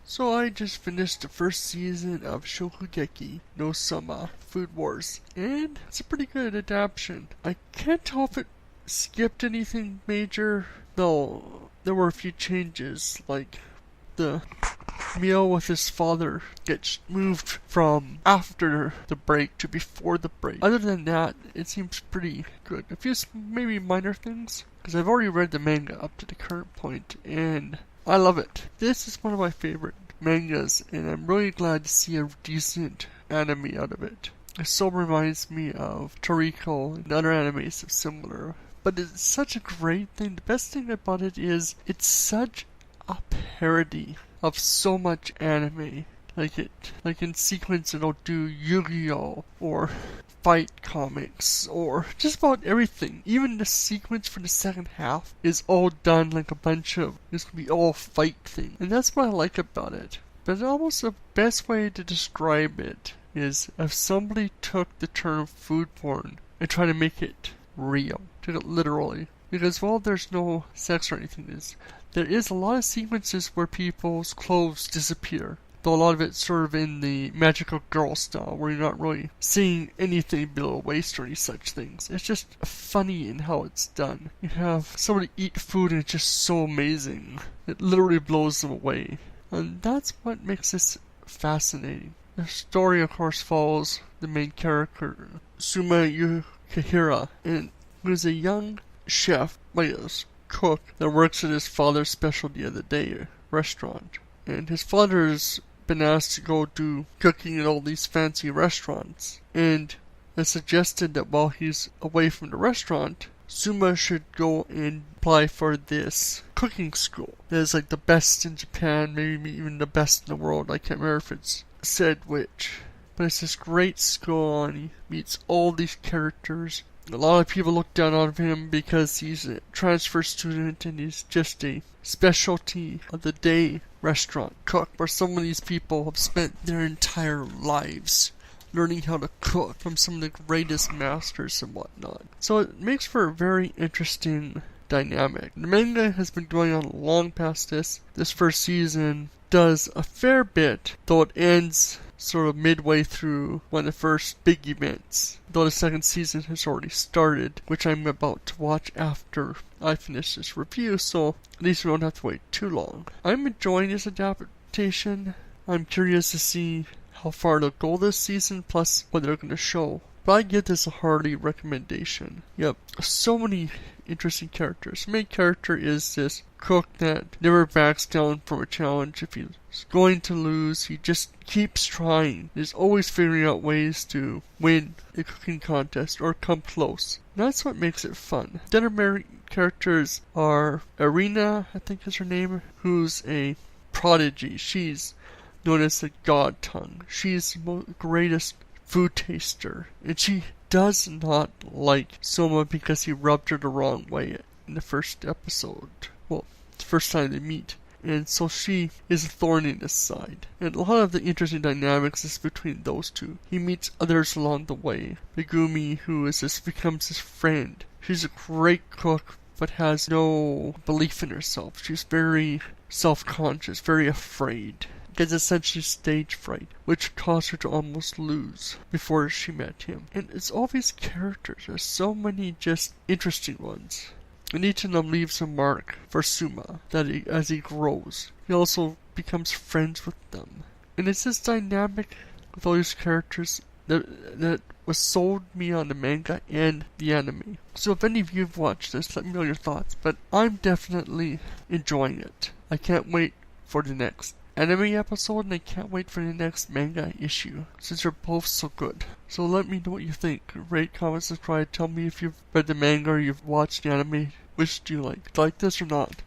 So I just finished the first season of Shokugeki no Soma, Food Wars, and it's a pretty good adaptation. I can't tell if it skipped anything major, though there were a few changes, like the meal with his father gets moved from after the break to before the break. Other than that, it seems pretty good. A few maybe minor things, because I've already read the manga up to the current point, and I love it. This is one of my favorite mangas, and I'm really glad to see a decent anime out of it. It so reminds me of Toriko and other animes of similar. But it's such a great thing. The best thing about it is it's such a parody of so much anime. Like in sequence it'll do Yu-Gi-Oh! Or fight comics, or just about everything. Even the sequence for the second half is all done like a bunch of, this could be all fight thing. And that's what I like about it. But almost the best way to describe it is if somebody took the term food porn and tried to make it real, took it literally. Because while there's no sex or anything, there is a lot of sequences where people's clothes disappear. Though a lot of it's sort of in the magical girl style, where you're not really seeing anything below waist or any such things. It's just funny in how it's done. You have somebody eat food and it's just so amazing. It literally blows them away. And that's what makes this fascinating. The story, of course, follows the main character, Soma Yukihira, and who's a young chef, cook, that works at his father's specialty of the day restaurant. And his father's been asked to go do cooking at all these fancy restaurants, and has suggested that while he's away from the restaurant, Soma should go and apply for this cooking school that is like the best in Japan, maybe even the best in the world. I can't remember if it's said which, but it's this great school, and he meets all these characters. A lot of people look down on him because he's a transfer student and he's just a specialty of the day restaurant cook, where some of these people have spent their entire lives learning how to cook from some of the greatest masters and whatnot. So it makes for a very interesting dynamic. The manga has been going on long past this. This first season does a fair bit, though it ends sort of midway through one of the first big events, though the second season has already started, which I'm about to watch after I finish this review, so at least we don't have to wait too long. I'm enjoying this adaptation. I'm curious to see how far they'll go this season, plus what they're going to show. But I give this a hearty recommendation. Yep, so many interesting characters. The main character is this cook that never backs down from a challenge. If he's going to lose, he just keeps trying. He's always figuring out ways to win a cooking contest or come close. And that's what makes it fun. The other main characters are Irina, I think is her name, who's a prodigy. She's known as the God Tongue. She's the greatest food taster, and she does not like Soma because he rubbed her the wrong way in the first episode. Well, the first time they meet. And so she is a thorn in his side. And a lot of the interesting dynamics is between those two. He meets others along the way. Megumi, who becomes his friend. She's a great cook, but has no belief in herself. She's very self-conscious, very afraid. Gets essentially stage fright, which caused her to almost lose before she met him. And it's all these characters. There's so many just interesting ones. And each of them leaves a mark for Soma as he grows. He also becomes friends with them. And it's this dynamic with all these characters that was sold me on the manga and the anime. So if any of you have watched this, let me know your thoughts. But I'm definitely enjoying it. I can't wait for the next anime episode, and I can't wait for the next manga issue, since they're both so good. So let me know what you think. Rate, comment, subscribe, tell me if you've read the manga or you've watched the anime. Which do you like? Do you like this or not?